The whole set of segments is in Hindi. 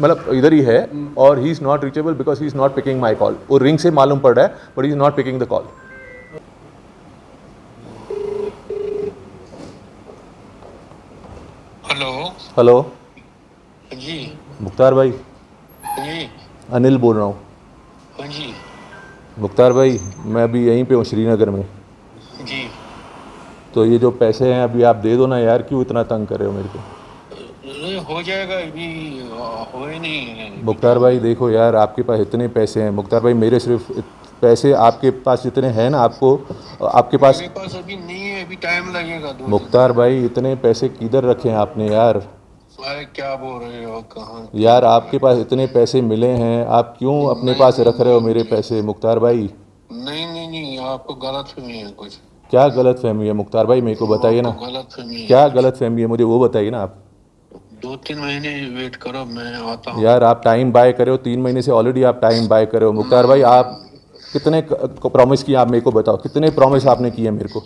मतलब इधर ही है और he is not reachable because he is not picking my call. वो रिंग से मालूम पड़ रहा है but he is not picking the call. Hello. Hello ji Mukhtar भाई, जी अनिल बोल रहा हूँ। हाँ जी मुख्तार भाई मैं अभी यहीं पे हूँ श्रीनगर में। जी। तो ये जो पैसे हैं अभी आप दे दो ना यार, क्यों इतना तंग कर रहे हो मेरे को। अरे हो जाएगा अभी, हो ही नहीं है अभी मुख्तार टाइम। भाई देखो यार, आपके पास इतने पैसे हैं मुख्तार भाई, मेरे सिर्फ पैसे आपके पास जितने हैं ना, आपको आपके पास। मेरे पास अभी नहीं है, अभी टाइम लगेगा 2 दिन। मुख्तार भाई इतने पैसे किधर रखे हैं आपने यार। अरे क्या बोल रहे हो, कहाँ क्या यार बोल रहे आपके हो? पास इतने पैसे मिले हैं, आप क्यों अपने नहीं पास नहीं रख रहे हो नहीं मेरे नहीं पैसे मुख्तार भाई। नहीं नहीं नहीं, आपको गलत फहमी है कुछ। क्या गलत फहमी है मुख्तार भाई, मेरे को बताइए ना। आपको गलत फहमी है क्या कुछ। गलत फहमी है, मुझे वो बताइए ना आप। 2-3 महीने वेट करो, मैं आता हूँ। यार आप टाइम बाय करे हो, 3 महीने से ऑलरेडी आप टाइम बाय करे हो मुख्तार भाई। आप कितने प्रॉमिस किए आप मेरे को बताओ, कितने प्रॉमिस आपने किए मेरे को।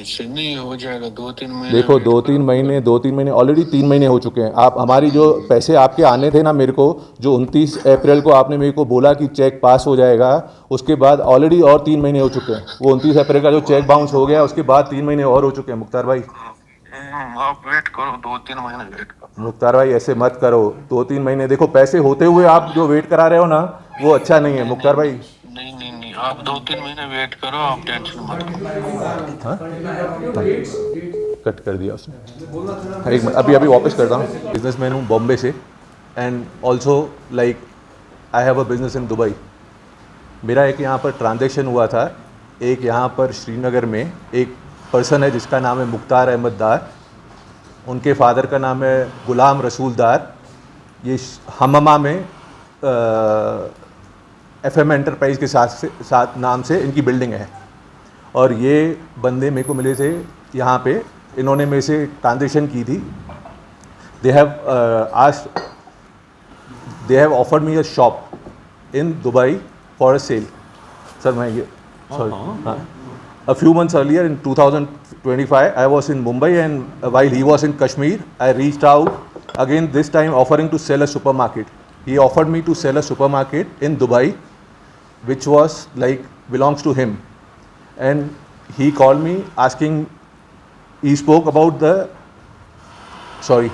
से नहीं हो जाएगा, 2-3 महीने देखो वेट करो। 2-3 महीने ऑलरेडी 3 महीने हो चुके हैं। आप हमारी जो पैसे आपके आने थे ना मेरे को, जो 29 अप्रैल को आपने मेरे को बोला कि चेक पास हो जाएगा, उसके बाद ऑलरेडी और 3 महीने हो चुके हैं। वो 29 अप्रैल का जो चेक बाउंस हो गया, उसके बाद 3 महीने और हो चुके हैं मुख्तार भाई। आप वेट करो, 2-3 महीने वेट करो। मुख्तार भाई ऐसे मत करो, 2-3 महीने देखो पैसे होते हुए आप जो वेट करा रहे हो ना, वो अच्छा नहीं है नहीं मुख्तार नहीं भाई। नहीं नहीं नहीं, आप 2-3 महीने वेट करो, आप टेंशन मत करो। हाँ कट कर दिया उसने। एक मिनट, अभी अभी वापस करता हूँ। बिजनेसमैन हूँ बॉम्बे से, and also like I have a business in Dubai. मेरा एक यहाँ पर ट्रांजेक्शन हुआ था, एक यहाँ पर श्रीनगर में एक पर्सन है जिसका नाम है मुख्तार अहमद दार, उनके फादर का नाम है गुलाम रसूल दार। ये हममा में FM एंटरप्राइज के साथ नाम से इनकी बिल्डिंग है। और ये बंदे मेरे को मिले थे यहाँ पे, इन्होंने मेरे से ट्रांजेक्शन की थी। They have offered me a shop in Dubai for a sale. Sir मैं ये सॉरी हाँ, a few months earlier in 2025 I was in Mumbai, and while he was in Kashmir I reached out again, this time offering to sell a supermarket. He offered me to sell a supermarket in Dubai which was like belongs to him, and he called me asking, he spoke about the sorry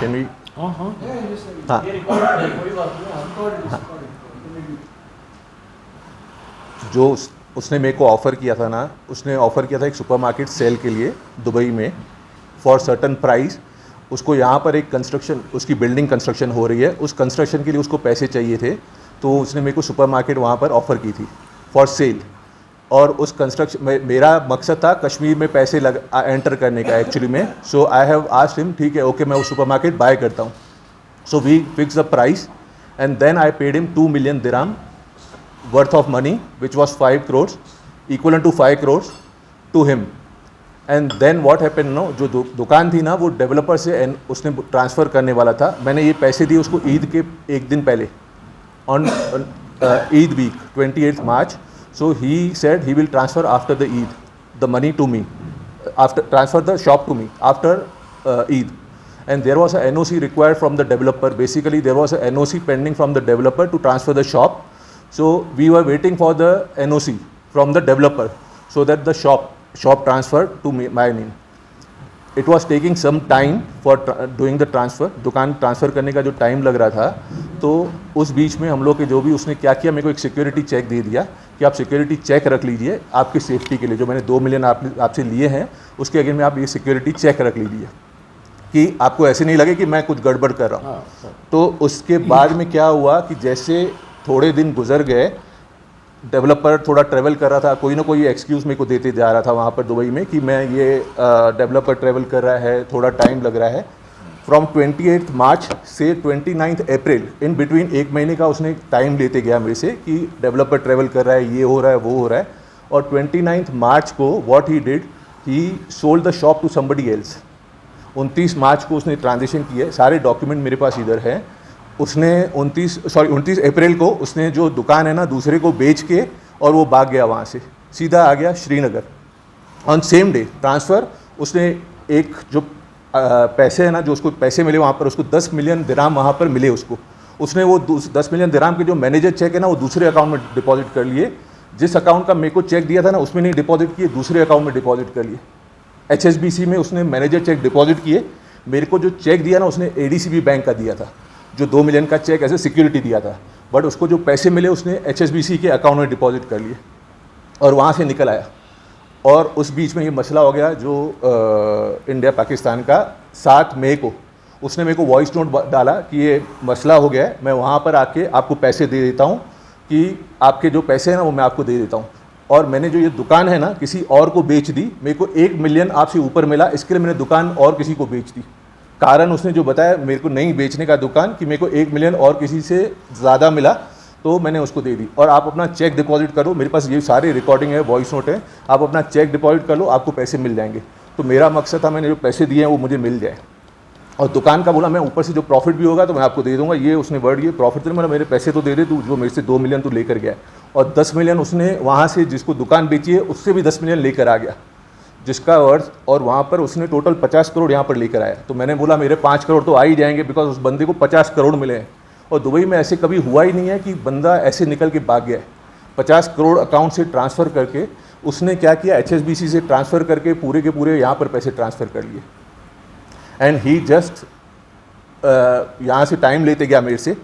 can we हाँ जो उसने मेरे को ऑफ़र किया था ना, उसने ऑफ़र किया था एक सुपरमार्केट सेल के लिए दुबई में फॉर सर्टन प्राइस। उसको यहाँ पर एक कंस्ट्रक्शन, उसकी बिल्डिंग कंस्ट्रक्शन हो रही है, उस कंस्ट्रक्शन के लिए उसको पैसे चाहिए थे, तो उसने मेरे को सुपरमार्केट वहाँ पर ऑफ़र की थी फॉर सेल। और उस कंस्ट्रक्शन में मेरा मकसद था कश्मीर में पैसे एंटर करने का एक्चुअली में। So I have asked him, ठीक है ओके मैं वो सुपरमार्केट बाय करता हूँ। So we fix the price and then I paid him 2 million dirham worth of money, which was 5 crores, equivalent to 5 crores to him. And then what happened, no, जो दुकान थी ना वो डेवलपर से उसने ट्रांसफ़र करने वाला था। मैंने ये पैसे दिए उसको ईद के एक दिन पहले, on Eid week 28th March. So he said he will transfer after the Eid the money to me, after transfer the shop to me after Eid. And there was a NOC required from the developer. Basically there was a NOC pending from the developer to transfer the shop. So we were waiting for the NOC from the developer so that the shop transferred to me, my name. It was taking some time for doing the transfer. दुकान ट्रांसफ़र करने का जो टाइम लग रहा था, तो उस बीच में हम लोग के जो भी उसने क्या किया, मेरे को एक सिक्योरिटी चेक दे दिया कि आप सिक्योरिटी चेक रख लीजिए आपकी सेफ्टी के लिए। जो मैंने 2 million आपसे लिए हैं उसके अगेंस्ट में आप ये सिक्योरिटी चेक रख लीजिए कि आपको ऐसे नहीं लगे कि मैं कुछ गड़बड़ कर रहा हूँ। तो उसके बाद में क्या हुआ कि जैसे थोड़े दिन गुजर गए, डेवलपर थोड़ा ट्रैवल कर रहा था, कोई ना कोई एक्सक्यूज़ मेरे को देते जा रहा था वहाँ पर दुबई में कि मैं ये डेवलपर ट्रैवल कर रहा है, थोड़ा टाइम लग रहा है। फ्रॉम 28th March से 29th April इन बिटवीन 1 महीने का उसने टाइम लेते गया मेरे से कि डेवलपर ट्रैवल कर रहा है, ये हो रहा है, वो हो रहा है। और 29th March को what he did, he sold the shop to somebody else. 29 March को उसने ट्रांजेक्शन की है, सारे डॉक्यूमेंट मेरे पास इधर है। उसने 29 अप्रैल को उसने जो दुकान है ना दूसरे को बेच के और वो भाग गया वहाँ से, सीधा आ गया Srinagar. On same day transfer उसने एक जो पैसे है ना, जो उसको पैसे मिले वहाँ पर, उसको 10 मिलियन दिरहम वहाँ पर मिले उसको। उसने वो 10 मिलियन दिरहम के जो मैनेजर चेक है ना, वो दूसरे अकाउंट में डिपॉजिट कर लिए। जिस अकाउंट का मेरे को चेक दिया था ना, उसमें नहीं डिपॉजिट किए, दूसरे अकाउंट में डिपॉजिट कर लिए। HSBC में उसने मैनेजर चेक डिपॉजिट किए। मेरे को जो चेक दिया ना, उसने ADCB बैंक का दिया था, जो 2 मिलियन का चेक एज ए सिक्योरिटी दिया था। बट उसको जो पैसे मिले उसने HSBC के अकाउंट में डिपॉजिट कर लिए और वहाँ से निकल आया। और उस बीच में ये मसला हो गया जो इंडिया पाकिस्तान का। 7 मई को उसने मेरे को वॉइस नोट डाला कि ये मसला हो गया है, मैं वहाँ पर आके आपको पैसे दे देता हूँ, कि आपके जो पैसे हैं ना वो मैं आपको दे देता हूँ। और मैंने जो ये दुकान है ना किसी और को बेच दी। मेरे को 1 मिलियन आपसे ऊपर मिला, इसके लिए मैंने दुकान और किसी को बेच दी। कारण उसने जो बताया मेरे को नहीं बेचने का दुकान, कि मेरे को 1 मिलियन और किसी से ज़्यादा मिला, तो मैंने उसको दे दी। और आप अपना चेक डिपॉजिट करो, मेरे पास ये सारी रिकॉर्डिंग है, वॉइस नोट है, आप अपना चेक डिपॉजिट कर लो, आपको पैसे मिल जाएंगे। तो मेरा मकसद था मैंने जो पैसे दिए हैं वो मुझे मिल जाए। और दुकान का बोला मैं ऊपर से जो प्रॉफिट भी होगा तो मैं आपको दे दूंगा। ये उसने वर्ड, ये प्रॉफिट तो मेरे पैसे तो दे दे तू, जो मेरे से 2 मिलियन तो लेकर गया। और 10 मिलियन उसने वहाँ से जिसको दुकान बेची है उससे भी 10 मिलियन लेकर आ गया, जिसका अर्थ, और वहाँ पर उसने टोटल 50 करोड़ यहाँ पर लेकर आया। तो मैंने बोला मेरे 5 करोड़ तो आ ही जाएंगे, बिकॉज उस बंदे को 50 करोड़ मिले हैं। और दुबई में ऐसे कभी हुआ ही नहीं है कि बंदा ऐसे निकल के भाग गया है। 50 करोड़ अकाउंट से ट्रांसफ़र करके उसने क्या किया, HSBC से ट्रांसफ़र करके पूरे के पूरे यहाँ पर पैसे ट्रांसफ़र कर लिए। एंड ही जस्ट यहाँ से टाइम लेते गया मेरे से।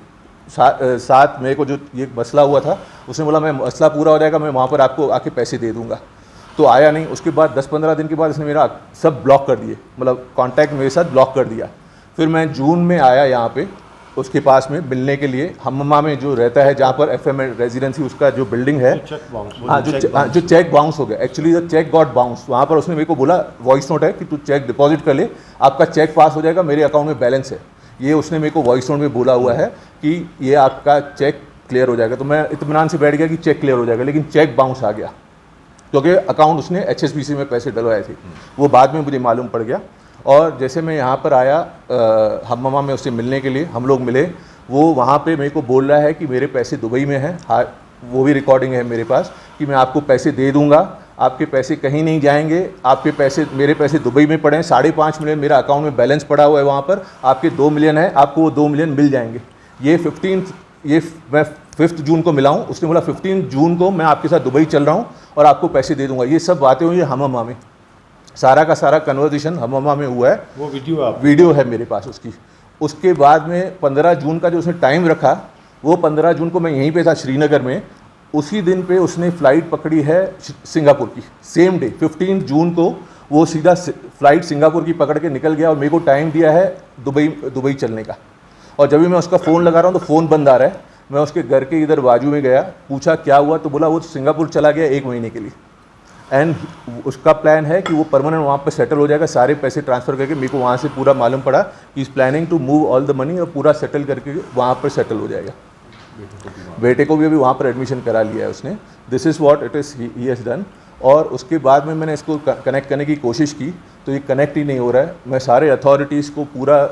7 मई को जो ये मसला हुआ था, उसने बोला मैं मसला पूरा हो जाएगा, मैं वहाँ पर आपको आके पैसे दे दूँगा। तो आया नहीं। उसके बाद 10-15 दिन के बाद इसने मेरा सब ब्लॉक कर दिए, मतलब कॉन्टैक्ट मेरे साथ ब्लॉक कर दिया। फिर मैं जून में आया यहाँ पे उसके पास में मिलने के लिए, हम्मा में जो रहता है, जहाँ पर FM रेजिडेंसी उसका जो बिल्डिंग है। हाँ, जो चेक बाउंस हो गया, actually the cheque got bounce. वहाँ पर उसने मेरे को बोला, वॉइस नोट है, कि तू चेक डिपॉजिट कर ले, आपका चेक पास हो जाएगा, मेरे अकाउंट में बैलेंस है। ये उसने मेरे को वॉइस नोट में बोला हुआ है कि ये आपका चेक क्लियर हो जाएगा। तो मैं इत्मीनान से बैठ गया कि चेक क्लियर हो जाएगा, लेकिन चेक बाउंस आ गया, क्योंकि अकाउंट उसने HSBC में पैसे डलवाए थे। वो बाद में मुझे मालूम पड़ गया। और जैसे मैं यहाँ पर आया हम्मा में उससे मिलने के लिए, हम लोग मिले। वो वहाँ पे मेरे को बोल रहा है कि मेरे पैसे दुबई में हैं। हाँ, वो भी रिकॉर्डिंग है मेरे पास, कि मैं आपको पैसे दे दूँगा, आपके पैसे कहीं नहीं जाएंगे, आपके पैसे, मेरे पैसे दुबई में पड़े हैं। 5.5 मिलियन मेरा अकाउंट में बैलेंस पड़ा हुआ है वहाँ पर, आपके 2 मिलियन है, आपको वो 2 मिलियन मिल जाएंगे। ये मैं 5 जून को मिला हूँ। उसने बोला 15 जून को मैं आपके साथ दुबई चल रहा हूँ और आपको पैसे दे दूँगा। ये सब बातें हुई है हम्मा में, सारा का सारा कन्वर्सेशन हम्मा में हुआ है। वो वीडियो है मेरे पास उसकी। उसके बाद में 15 जून का जो उसने टाइम रखा, वो 15 जून को मैं यहीं पे था श्रीनगर में। उसी दिन पे उसने फ़्लाइट पकड़ी है सिंगापुर की, सेम डे 15 जून को वो सीधा फ़्लाइट सिंगापुर की पकड़ के निकल गया। और मेरे को टाइम दिया है दुबई चलने का। और जब भी मैं उसका फ़ोन लगा रहा हूँ तो फ़ोन बंद आ रहा है। मैं उसके घर के इधर बाजू में गया, पूछा क्या हुआ, तो बोला वो सिंगापुर चला गया 1 महीने के लिए। एंड उसका प्लान है कि वो परमानेंट वहाँ पर सेटल हो जाएगा, सारे पैसे ट्रांसफ़र करके। मेरे को वहाँ से पूरा मालूम पड़ा कि is planning to move all the money, और पूरा सेटल करके वहाँ पर सेटल हो जाएगा। बेटे को भी अभी वहाँ पर एडमिशन करा लिया है उसने। This is what it is he has done. और उसके बाद में मैंने इसको कनेक्ट करने की कोशिश की, तो ये कनेक्ट ही नहीं हो रहा है। मैं सारे अथॉरिटीज़ को पूरा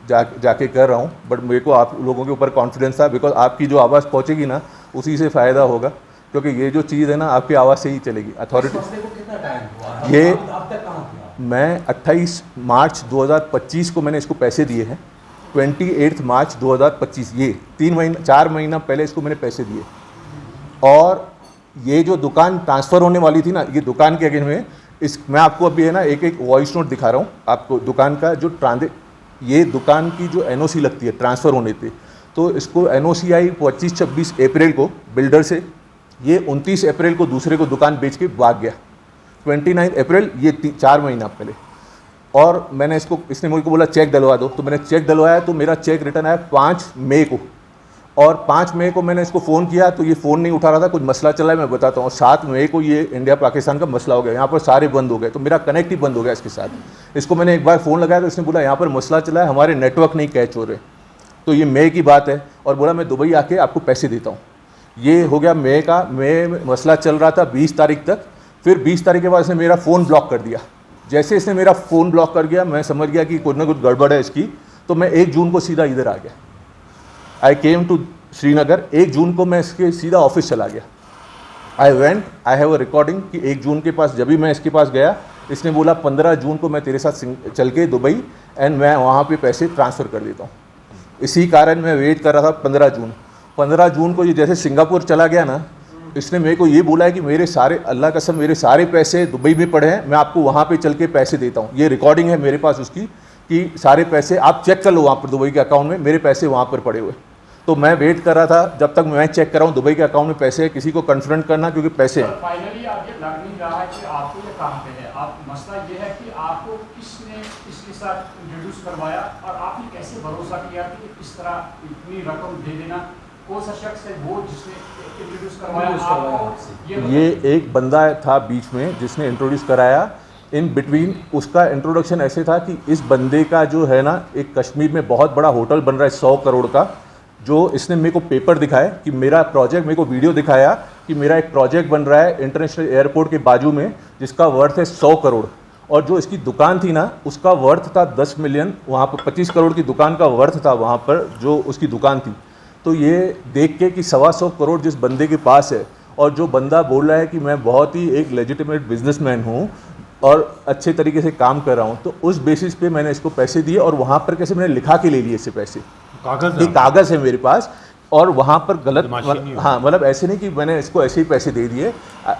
जाके कर रहा हूँ, बट मेरे को आप लोगों के ऊपर कॉन्फिडेंस था, बिकॉज आपकी जो आवाज़ पहुँचेगी ना, उसी से फ़ायदा होगा, क्योंकि ये जो चीज़ है ना आपकी आवाज़ से ही चलेगी। अथॉरिटी ये मैं 28 मार्च 2025 को मैंने इसको पैसे दिए हैं। 28 मार्च 2025, ये 4 महीना पहले इसको मैंने पैसे दिए। और ये जो दुकान ट्रांसफ़र होने वाली थी ना, ये दुकान के अगेंस्ट में मैं आपको अभी है ना एक वॉइस नोट दिखा रहा हूँ आपको। दुकान का जो ये दुकान की जो NOC लगती है ट्रांसफ़र होने पे, तो इसको NOC आई 25-26 अप्रैल को बिल्डर से। ये 29 अप्रैल को दूसरे को दुकान बेच के भाग गया। 29 अप्रैल, ये 4 महीना पहले। और मैंने इसने मुझे को बोला चेक डलवा दो, तो मैंने चेक डलवाया, तो मेरा चेक रिटर्न आया 5 मई को। और 5 मई को मैंने इसको फ़ोन किया तो ये फ़ोन नहीं उठा रहा था, कुछ मसला चला है, मैं बताता हूँ। और 7 मई को ये इंडिया पाकिस्तान का मसला हो गया, यहाँ पर सारे बंद हो गए, तो मेरा कनेक्ट ही बंद हो गया इसके साथ। इसको मैंने एक बार फ़ोन लगाया तो इसने बोला यहाँ पर मसला चला है, हमारे नेटवर्क नहीं कैच हो रहे। तो ये मई की बात है। और बोला मैं दुबई आके आपको पैसे देता हूँ। ये हो गया मई का। मई में मसला चल रहा था 20 तारीख तक। फिर 20 तारीख के बाद इसने मेरा फ़ोन ब्लॉक कर दिया। जैसे इसने मेरा फ़ोन ब्लॉक कर दिया, मैं समझ गया कि कुछ ना कुछ गड़बड़ है इसकी। तो मैं 1 जून को सीधा इधर आ गया। आई केम टू श्रीनगर। 1 जून को मैं इसके सीधा ऑफिस चला गया। आई हैव अ रिकॉर्डिंग कि 1 जून के पास जब भी मैं इसके पास गया, इसने बोला 15 जून को मैं तेरे साथ चल के दुबई एंड मैं वहाँ पे पैसे ट्रांसफ़र कर देता हूँ। इसी कारण मैं वेट कर रहा था 15 जून को ये जैसे सिंगापुर चला गया ना, इसने मेरे को ये बोला है कि मेरे सारे, अल्लाह कसम, मेरे सारे पैसे दुबई में पड़े हैं, मैं आपको वहाँ पे चल के पैसे देता हूँ। ये रिकॉर्डिंग है मेरे पास उसकी कि सारे पैसे आप चेक कर लो वहाँ पर दुबई के अकाउंट में, मेरे पैसे वहाँ पर पड़े हुए। तो मैं वेट कर रहा था जब तक मैं चेक कर रहा हूँ दुबई के अकाउंट में पैसे है, किसी को कन्फ्रंट करना क्योंकि पैसे हैं। फाइनली अब ये लग नहीं रहा है कि आपको ये काम पे है, आप मसला ये है कि आपको किसने इसके साथ इंट्रोड्यूस करवाया और आपने कैसे भरोसा किया कि इस तरह इतनी रकम दे देना, कौन सा शख्स है वो जिसने इंट्रोड्यूस करवाया आपको? ये एक बंदा था बीच में जिसने इंट्रोड्यूस कराया। इन बिटवीन उसका इंट्रोडक्शन ऐसे था कि इस बंदे का जो है ना, एक कश्मीर में बहुत बड़ा होटल बन रहा है 100 करोड़ का, जो इसने मेरे को पेपर दिखाया कि मेरा प्रोजेक्ट, मेरे को वीडियो दिखाया कि मेरा एक प्रोजेक्ट बन रहा है इंटरनेशनल एयरपोर्ट के बाजू में जिसका वर्थ है 100 करोड़, और जो इसकी दुकान थी ना उसका वर्थ था 10 मिलियन, वहाँ पर 25 करोड़ की दुकान का वर्थ था वहाँ पर जो उसकी दुकान थी। तो ये देख के कि 125 करोड़ जिस बंदे के पास है और जो बंदा बोल रहा है कि मैं बहुत ही एक लेजिटिमेट बिजनेसमैन हूँ और अच्छे तरीके से काम कर रहा हूँ, तो उस बेसिस पे मैंने इसको पैसे दिए। और वहाँ पर कैसे मैंने लिखा के ले लिए इससे पैसे, कागज़ है मेरे पास, और वहाँ पर गलत, हाँ मतलब ऐसे नहीं कि मैंने इसको ऐसे ही पैसे दे दिए,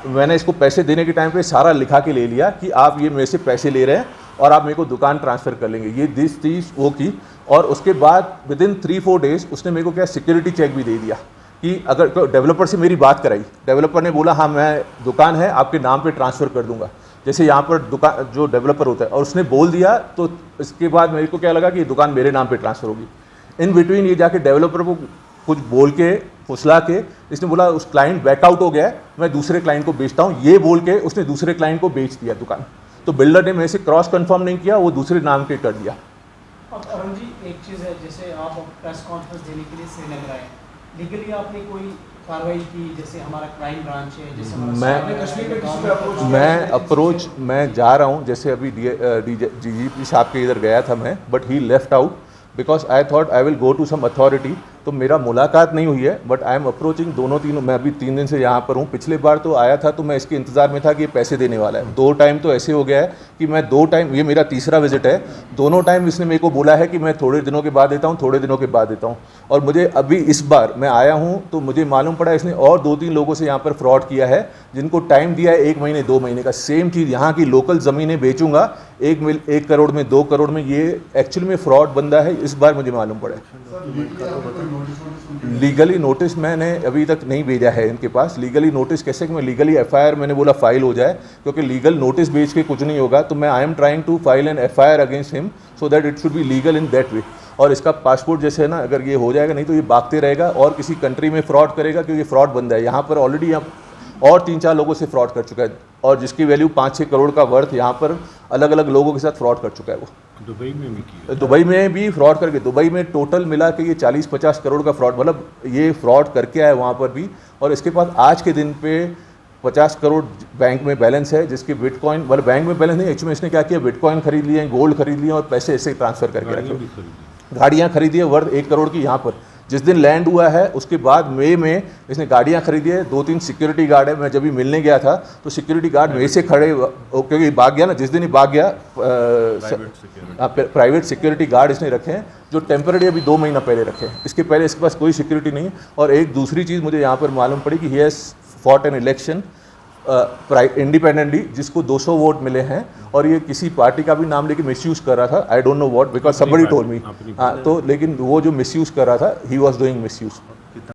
मैंने इसको पैसे देने के टाइम पे सारा लिखा के ले लिया कि आप ये मेरे से पैसे ले रहे हैं और आप मेरे को दुकान ट्रांसफ़र कर लेंगे, ये दिस चीज़ वो की। और उसके बाद विदिन 3-4 डेज़ उसने मेरे को क्या सिक्योरिटी चेक भी दे दिया कि अगर डेवलपर से मेरी बात कराई, डेवलपर ने बोला हाँ मैं दुकान है आपके नाम पे ट्रांसफ़र कर दूंगा, जैसे यहाँ पर दुकान जो डेवलपर होता है, और उसने बोल दिया तो इसके बाद मेरे को क्या लगा कि ये दुकान मेरे नाम पे ट्रांसफ़र होगी। इन बिटवीन ये जाके डेवलपर को कुछ बोल के फुसला के इसने बोला उस क्लाइंट बैकआउट हो गया है, मैं दूसरे क्लाइंट को बेचता हूँ, ये बोल के उसने दूसरे क्लाइंट को बेच दिया दुकान। तो बिल्डर ने मेरे से क्रॉस कंफर्म नहीं किया, वो दूसरे नाम के कर दिया। अब अरुण जी एक चीज़ है, जैसे आप प्रेस कॉन्फ्रेंस देने के लिए श्रीनगर आए, लीगली आपने कोई कार्रवाई की? जैसे हमारा क्राइम ब्रांच है, जैसे मैं जा रहा हूँ, जैसे अभी DGP साहब के इधर गया था मैं, but he left out because I thought I will go to some authority. तो मेरा मुलाकात नहीं हुई है, बट आई एम अप्रोचिंग तीनों। मैं अभी 3 दिन से यहाँ पर हूँ। पिछले बार तो आया था तो मैं इसके इंतज़ार में था कि ये पैसे देने वाला है। 2 टाइम तो ऐसे हो गया है कि मैं 2 टाइम, ये मेरा तीसरा विजिट है, दोनों टाइम इसने मेरे को बोला है कि मैं थोड़े दिनों के बाद देता हूँ, थोड़े दिनों के बाद देता हूँ। और मुझे अभी इस बार मैं आया हूँ तो मुझे मालूम पड़ा इसने और 2-3 लोगों से यहाँ पर फ्रॉड किया है, जिनको टाइम दिया है 1 महीने 2 महीने का। सेम चीज़ यहाँ की लोकल ज़मीनें बेचूंगा 1 करोड़ में 2 करोड़ में, ये एक्चुअली में फ्रॉड बंदा है, इस बार मुझे मालूम पड़ा है। लीगली नोटिस मैंने अभी तक नहीं भेजा है इनके पास। लीगली नोटिस कैसे कि मैं लीगली FIR मैंने बोला फाइल हो जाए, क्योंकि लीगल नोटिस भेज के कुछ नहीं होगा। तो मैं I am trying to file an FIR against him so that it should be legal in that way. और इसका पासपोर्ट जैसे है ना, अगर ये हो जाएगा, नहीं तो ये भागते रहेगा और किसी कंट्री में फ्रॉड करेगा, क्योंकि फ्रॉड बंदा है। यहाँ पर ऑलरेडी और 3-4 लोगों से फ्रॉड कर चुका है, और जिसकी वैल्यू 5-6 करोड़ का वर्थ यहाँ पर अलग अलग लोगों के साथ फ्रॉड कर चुका है। वो दुबई में भी किया, दुबई में भी फ्रॉड करके, दुबई में टोटल मिला के ये 40-50 करोड़ का फ्रॉड, मतलब ये फ्रॉड करके आया वहाँ पर भी। और इसके पास आज के दिन पे 50 करोड़ बैंक में बैलेंस है, जिसके बिटकॉइन, मतलब बैंक में बैलेंस नहीं, एक्चुअली इसने क्या किया, बिटकॉइन खरीद लिए, गोल्ड खरीद लिए और पैसे ऐसे ट्रांसफ़र करके रखे। गाड़ियाँ खरीदी है वर्थ 1 करोड़ की। यहाँ पर जिस दिन लैंड हुआ है उसके बाद मई में इसने गाड़ियाँ खरीदी है। 2-3 सिक्योरिटी गार्ड है। मैं जब भी मिलने गया था तो सिक्योरिटी गार्ड मेरे से खड़े, क्योंकि भाग गया ना, जिस दिन ही भाग गया, प्राइवेट सिक्योरिटी गार्ड इसने रखे हैं, जो टेम्पररी अभी 2 महीना पहले रखे हैं। इसके पहले इसके पास कोई सिक्योरिटी नहीं है। और एक दूसरी चीज़ मुझे यहाँ पर मालूम पड़ी कि he has fought an election independently, जिसको 200 वोट मिले हैं, और ये किसी पार्टी का भी नाम लेके मिसयूज़ कर रहा था। I don't know what, because somebody told me. हाँ, तो लेकिन वो जो मिसयूज़ कर रहा था, ही वॉज डूइंग मिसयूज़।